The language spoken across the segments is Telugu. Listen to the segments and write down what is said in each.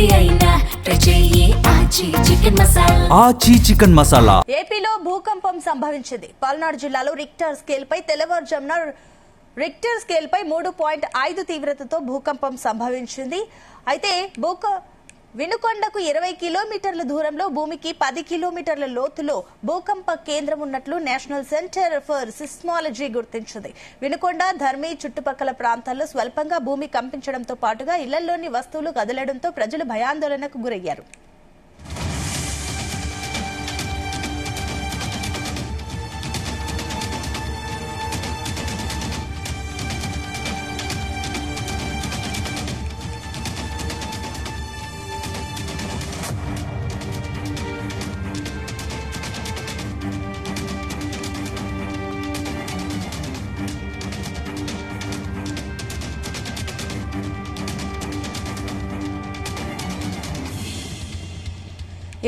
ఏది అయినా ట్రై చెయ్యి ఆచి చికెన్ మసాలా. ఆచి చికెన్ మసాలా. ఏపీలో భూకంపం సంభవించింది. పల్నాడు జిల్లాలో రిక్టర్ స్కేల్ పై తెల్లవారుజామున 3.5 తీవ్రతతో భూకంపం సంభవించింది. అయితే వినుకొండకు 20 కిలోమీటర్ల దూరంలో భూమికి 10 కిలోమీటర్ల లోతులో భూకంప కేంద్రం ఉన్నట్లు నేషనల్ సెంటర్ ఫర్ సిస్మాలజీ గుర్తించింది. వినుకొండ, ధర్మి చుట్టుపక్కల ప్రాంతాల్లో స్వల్పంగా భూమి కంపించడంతో పాటుగా ఇళ్లలోని వస్తువులు కదలడంతో ప్రజలు భయాందోళనకు గురయ్యారు.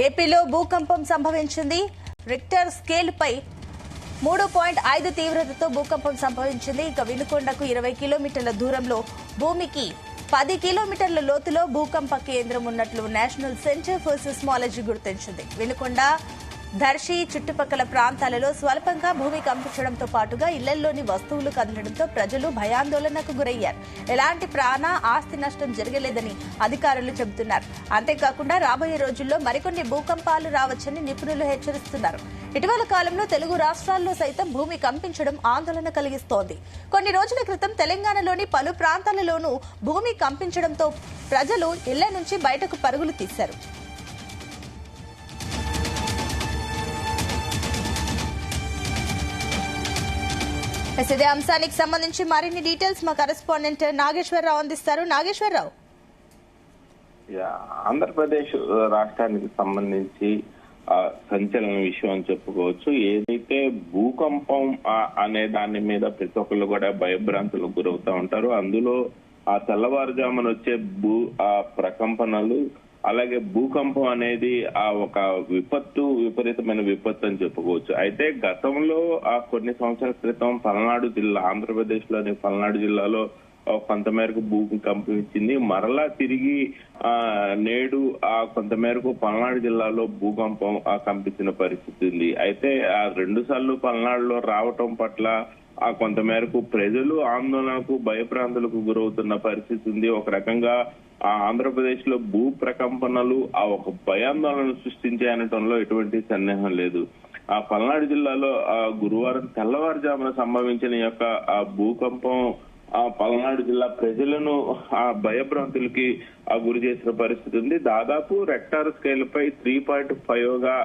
ఏపీలో భూకంపం సంభవించింది. రిక్టర్ స్కేల్ పై 3.5 తీవ్రతతో భూకంపం సంభవించింది. ఇక వినుకొండకు 20 కిలోమీటర్ల దూరంలో భూమికి 10 కిలోమీటర్ల లోతులో భూకంప కేంద్రం ఉన్నట్లు నేషనల్ సెంటర్ ఫర్ సిస్మాలజీ గుర్తించింది. వినుకొండ, దర్శి చుట్టుపక్కల ప్రాంతాలలో స్వల్పంగా భూమి కంపించడంతో పాటుగా ఇళ్లలోని వస్తువులు కదలడంతో ప్రజలు భయాందోళనకు గురయ్యారు. ఎలాంటి ప్రాణ ఆస్తి నష్టం జరగలేదని అధికారులు చెబుతున్నారు. అంతేకాకుండా రాబోయే రోజుల్లో మరికొన్ని భూకంపాలు రావచ్చని నిపుణులు హెచ్చరిస్తున్నారు. ఇటీవల కాలంలో తెలుగు రాష్ట్రాల్లో సైతం భూమి కంపించడం ఆందోళన కలిగిస్తోంది. కొన్ని రోజుల క్రితం తెలంగాణలోని పలు ప్రాంతాలలోనూ భూమి కంపించడంతో ప్రజలు ఇళ్ల నుంచి బయటకు పరుగులు తీశారు. ఇదే అంశానికి సంబంధించి మరిన్ని డీటెయిల్స్ మా కరెస్పాండెంట్ నాగేశ్వరరావు అందిస్తారు. నాగేశ్వరరావు, ఆంధ్రప్రదేశ్ రాష్ట్రానికి సంబంధించి సంచలన విషయం అని చెప్పుకోవచ్చు. ఏదైతే భూకంపం అనే దాని మీద ప్రతి ఒక్కళ్ళు కూడా భయభ్రాంతులకు గురవుతా ఉంటారు. అందులో ఆ తెల్లవారుజామున వచ్చే ప్రకంపనలు, అలాగే భూకంపం అనేది ఒక విపరీతమైన విపత్తు అని చెప్పుకోవచ్చు. అయితే గతంలో కొన్ని సంవత్సరాల క్రితం పల్నాడు జిల్లా, ఆంధ్రప్రదేశ్ లోని పల్నాడు జిల్లాలో కొంతమేరకు భూమి కంపించింది. మరలా తిరిగి నేడు కొంతమేరకు పల్నాడు జిల్లాలో భూకంపం కంపించిన పరిస్థితి ఉంది. అయితే 2 సార్లు పల్నాడులో రావటం పట్ల కొంతమేరకు ప్రజలు ఆందోళనకు, భయప్రాంతులకు గురవుతున్న పరిస్థితి ఉంది. ఒక రకంగా ఆంధ్రప్రదేశ్ లో భూ ప్రకంపనలు ఒక భయాందోళన సృష్టించాయనటంలో ఎటువంటి సందేహం లేదు. పల్నాడు జిల్లాలో గురువారం తెల్లవారుజామున సంభవించిన యొక్క భూకంపం పల్నాడు జిల్లా ప్రజలను భయభ్రాంతులకి గురి చేసిన పరిస్థితి ఉంది. దాదాపు రెక్టార్ స్కేల్ పై 3.5గా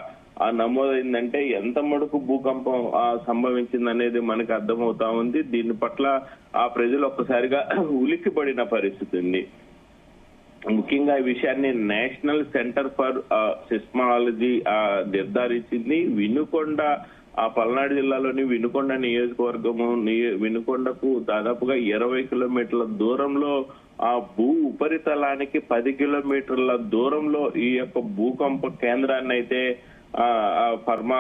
నమోదైందంటే ఎంత మటుకు భూకంపం సంభవించిందనేది మనకు అర్థమవుతా ఉంది. దీని పట్ల ప్రజలు ఒక్కసారిగా ఉలిక్కిపడిన పరిస్థితి ఉంది. ముఖ్యంగా ఈ విషయాన్ని నేషనల్ సెంటర్ ఫర్ సిస్మాలజీ నిర్ధారించింది. వినుకొండ, పల్నాడు జిల్లాలోని వినుకొండ నియోజకవర్గము, వినుకొండకు దాదాపుగా 20 కిలోమీటర్ల దూరంలో భూ ఉపరితలానికి 10 కిలోమీటర్ల దూరంలో ఈ యొక్క భూకంప కేంద్రాన్ని అయితే ఫర్మా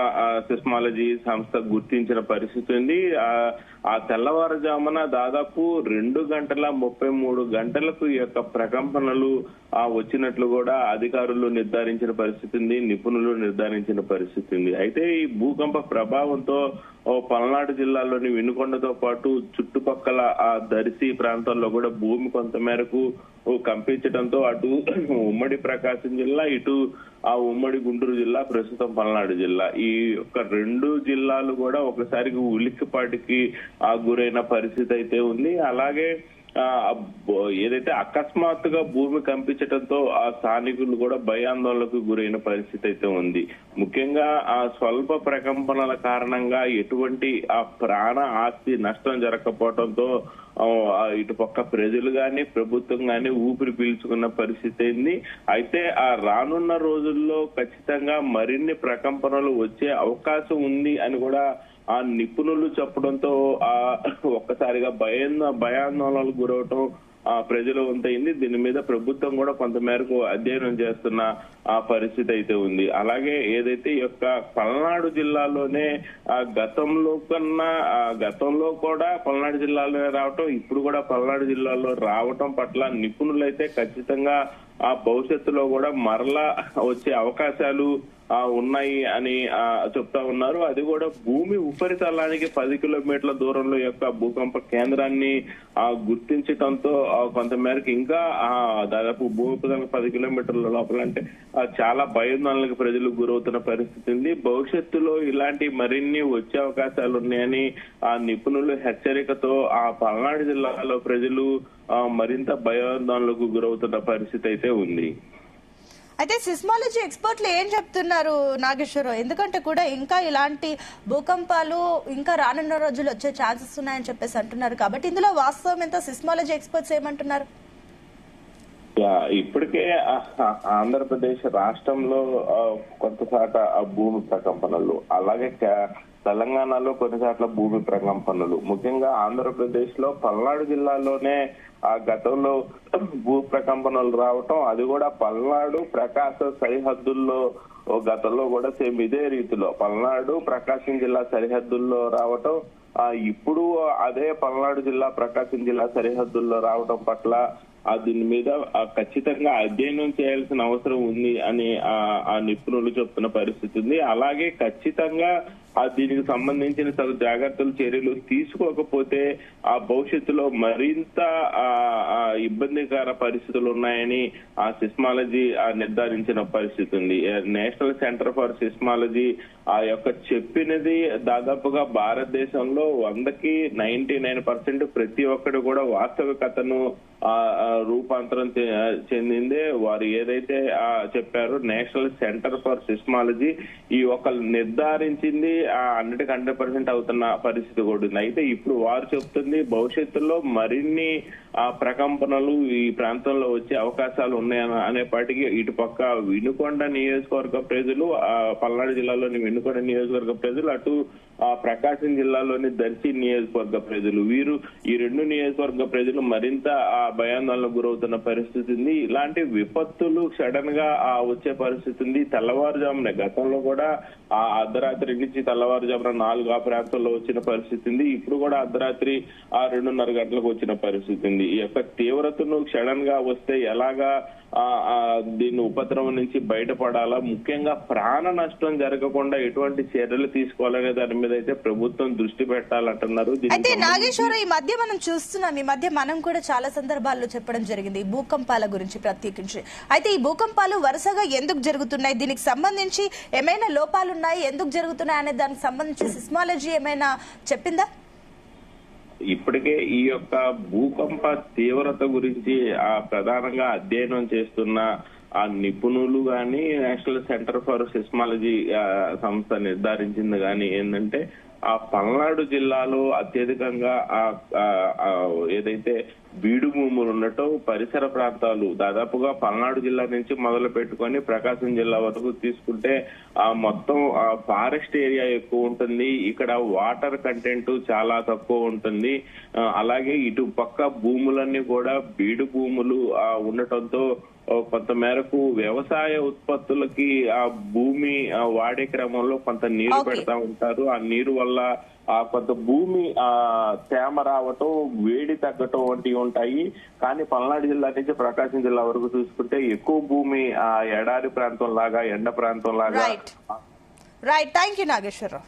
సిస్మాలజీ సంస్థ గుర్తించిన పరిస్థితి ఉంది. తెల్లవారుజామున దాదాపు 2:33 ఈ యొక్క ప్రకంపనలు వచ్చినట్లు కూడా అధికారులు నిర్ధారించిన పరిస్థితి ఉంది, నిపుణులు నిర్ధారించిన పరిస్థితి ఉంది. అయితే ఈ భూకంప ప్రభావంతో పల్నాడు జిల్లాలోని వినుకొండతో పాటు చుట్టుపక్కల దర్శి ప్రాంతాల్లో కూడా భూమి కొంత మేరకు కంపించడంతో అటు ఉమ్మడి ప్రకాశం జిల్లా, ఇటు ఉమ్మడి గుంటూరు జిల్లా, ప్రస్తుతం పల్నాడు జిల్లా, ఈ యొక్క 2 జిల్లాలు కూడా ఒకసారికి ఉలిక్కిపాటికి గురైన పరిస్థితి అయితే ఉంది. అలాగే ఏదైతే అకస్మాత్తుగా భూమి కంపించడంతో స్థానికులు కూడా భయాందోళనకు గురైన పరిస్థితి అయితే ఉంది. ముఖ్యంగా స్వల్ప ప్రకంపనల కారణంగా ఎటువంటి ప్రాణ ఆస్తి నష్టం జరగకపోవడంతో ఇటుపక్క ప్రజలు గాని, ప్రభుత్వం గాని ఊపిరి పీల్చుకున్న పరిస్థితి అయింది. అయితే రానున్న రోజుల్లో ఖచ్చితంగా మరిన్ని ప్రకంపనలు వచ్చే అవకాశం ఉంది అని కూడా నిపుణులు చెప్పడంతో ఒక్కసారిగా భయాందోళనలకు గురవటం ప్రజలు వంతైంది. దీని మీద ప్రభుత్వం కూడా కొంతమేరకు అధ్యయనం చేస్తున్న పరిస్థితి అయితే ఉంది. అలాగే ఏదైతే ఈ యొక్క పల్నాడు జిల్లాలోనే గతంలో కూడా పల్నాడు జిల్లాలోనే రావటం, ఇప్పుడు కూడా పల్నాడు జిల్లాలో రావటం పట్ల నిపుణులైతే ఖచ్చితంగా ఆ భవిష్యత్తులో కూడా మరలా వచ్చే అవకాశాలు ఉన్నాయి అని చెప్తా ఉన్నారు. అది కూడా భూమి ఉపరితలానికి 10 కిలోమీటర్ల దూరంలో యొక్క భూకంప కేంద్రాన్ని గుర్తించడంతో కొంతమేరకు ఇంకా దాదాపు భూమి ఉపరితలానికి 10 కిలోమీటర్ల లోపల అంటే చాలా భయాందోళనలకు ప్రజలు గురవుతున్న పరిస్థితి ఉంది. భవిష్యత్తులో ఇలాంటి మరిన్ని వచ్చే అవకాశాలు ఉన్నాయని నిపుణులు హెచ్చరికతో పల్నాడు జిల్లాలో ప్రజలు మరింత భయాందోళనలకు గురవుతున్న పరిస్థితి అయితే ఉంది. అయితే సిస్మాలజీ ఎక్స్పర్ట్లు ఏం చెప్తున్నారు నాగేశ్వరరావు? ఎందుకంటే కూడా ఇంకా ఇలాంటి భూకంపాలు ఇంకా రానున్న రోజులు వచ్చే ఛాన్సెస్ ఉన్నాయని చెప్పేసి అంటున్నారు. కాబట్టి ఇందులో వాస్తవం ఎంత? సిస్మాలజీ ఎక్స్పర్ట్స్ ఏమంటున్నారు? ఇప్పటికే ఆంధ్రప్రదేశ్ రాష్ట్రంలో కొంత శాత భూమి ప్రకంపనలు, అలాగే తెలంగాణలో కొన్ని చోట్ల భూమి ప్రకంపనలు, ముఖ్యంగా ఆంధ్రప్రదేశ్ లో పల్నాడు జిల్లాలోనే గతంలో భూ ప్రకంపనలు రావటం, అది కూడా పల్నాడు ప్రకాశం సరిహద్దుల్లో గతంలో కూడా సేమ్ ఇదే రీతిలో పల్నాడు ప్రకాశం జిల్లా సరిహద్దుల్లో రావటం, ఇప్పుడు అదే పల్నాడు జిల్లా ప్రకాశం జిల్లా సరిహద్దుల్లో రావటం పట్ల దీని మీద ఖచ్చితంగా అధ్యయనం చేయాల్సిన అవసరం ఉంది అని ఆ నిపుణులు చెప్తున్న పరిస్థితి ఉంది. అలాగే ఖచ్చితంగా దీనికి సంబంధించిన జాగ్రత్తలు చర్యలు తీసుకోకపోతే భవిష్యత్తులో మరింత ఇబ్బందికర పరిస్థితులు ఉన్నాయని సిస్మాలజీ నిర్ధారించిన పరిస్థితి ఉంది. నేషనల్ సెంటర్ ఫర్ సిస్మాలజీ యొక్క చెప్పినది దాదాపుగా భారతదేశంలో 100కి 99% ప్రతి ఒక్కరు కూడా వాస్తవికతను రూపాంతరం చెందిందే. వారు ఏదైతే చెప్పారో నేషనల్ సెంటర్ ఫర్ సిస్మాలజీ ఈ ఒక నిర్ధారించింది 100% అవుతున్న పరిస్థితి కూడా ఉంది. అయితే ఇప్పుడు వారు చెప్తుంది భవిష్యత్తులో మరిన్ని ప్రకంపనలు ఈ ప్రాంతంలో వచ్చే అవకాశాలు ఉన్నాయని అనేపాటికి ఇటుపక్క వినుకొండ నియోజకవర్గ ప్రజలు, పల్నాడు జిల్లాలోని వినుకొండ నియోజకవర్గ ప్రజలు, అటు ప్రకాశం జిల్లాలోని దర్శి నియోజకవర్గ ప్రజలు, వీరు ఈ 2 నియోజకవర్గ ప్రజలు మరింత భయాందోళనకు గురవుతున్న పరిస్థితి ఉంది. ఇలాంటి విపత్తులు సడన్ గా వచ్చే పరిస్థితి ఉంది. తెల్లవారుజామున గతంలో కూడా అర్ధరాత్రి నుంచి తెల్లవారుజామున 4 ఆ ప్రాంతంలో వచ్చిన పరిస్థితి ఉంది. ఇప్పుడు కూడా అర్ధరాత్రి 2:30 గంటలకు వచ్చిన పరిస్థితి ఉంది. ఈ యొక్క తీవ్రతను సడన్ గా వస్తే ఎలాగా దీన్ని ఉపద్రవం నుంచి బయటపడాలా, ముఖ్యంగా ప్రాణ నష్టం జరగకుండా ఎటువంటి చర్యలు తీసుకోవాలనే దాని మీద అయితే ప్రభుత్వం దృష్టి పెట్టాలంటున్నారు. అయితే నాగేశ్వరరావు, ఈ మధ్య మనం చూస్తున్నాం, ఈ మధ్య మనం కూడా చాలా సందర్భాల్లో చెప్పడం జరిగింది భూకంపాల గురించి ప్రత్యేకించి. అయితే ఈ భూకంపాలు వరుసగా ఎందుకు జరుగుతున్నాయి, దీనికి సంబంధించి ఏమైనా లోపాలు ఉన్నాయి, ఎందుకు జరుగుతున్నాయి అనే దానికి సంబంధించి సిస్మాలజీ ఏమైనా చెప్పిందా? ఇప్పటికే ఈ యొక్క భూకంప తీవ్రత గురించి ప్రధానంగా అధ్యయనం చేస్తున్న నిపుణులు గాని, నేషనల్ సెంటర్ ఫర్ సిస్మాలజీ సంస్థ నిర్ధారించింది గాని ఏంటంటే పల్నాడు జిల్లాలో అత్యధికంగా ఏదైతే బీడు భూములు ఉన్నట్టు పరిసర ప్రాంతాలు దాదాపుగా పల్నాడు జిల్లా నుంచి మొదలు పెట్టుకొని ప్రకాశం జిల్లా వరకు తీసుకుంటే మొత్తం ఫారెస్ట్ ఏరియా ఎక్కువ ఉంటుంది. ఇక్కడ వాటర్ కంటెంట్ చాలా తక్కువ ఉంటుంది. అలాగే ఇటు పక్క భూములన్నీ కూడా బీడు భూములు ఉండటంతో కొంత మేరకు వ్యవసాయ ఉత్పత్తులకి ఆ భూమి వాడే క్రమంలో కొంత నీరు పెడతా ఉంటారు. ఆ నీరు వల్ల కొంత భూమి తేమ రావటం, వేడి తగ్గటం వంటివి ఉంటాయి. కానీ పల్నాడు జిల్లా నుంచి ప్రకాశం జిల్లా వరకు చూసుకుంటే ఎక్కువ భూమి ఎడారి ప్రాంతం లాగా, ఎండ ప్రాంతం లాగా. Right, thank you Nageswararao.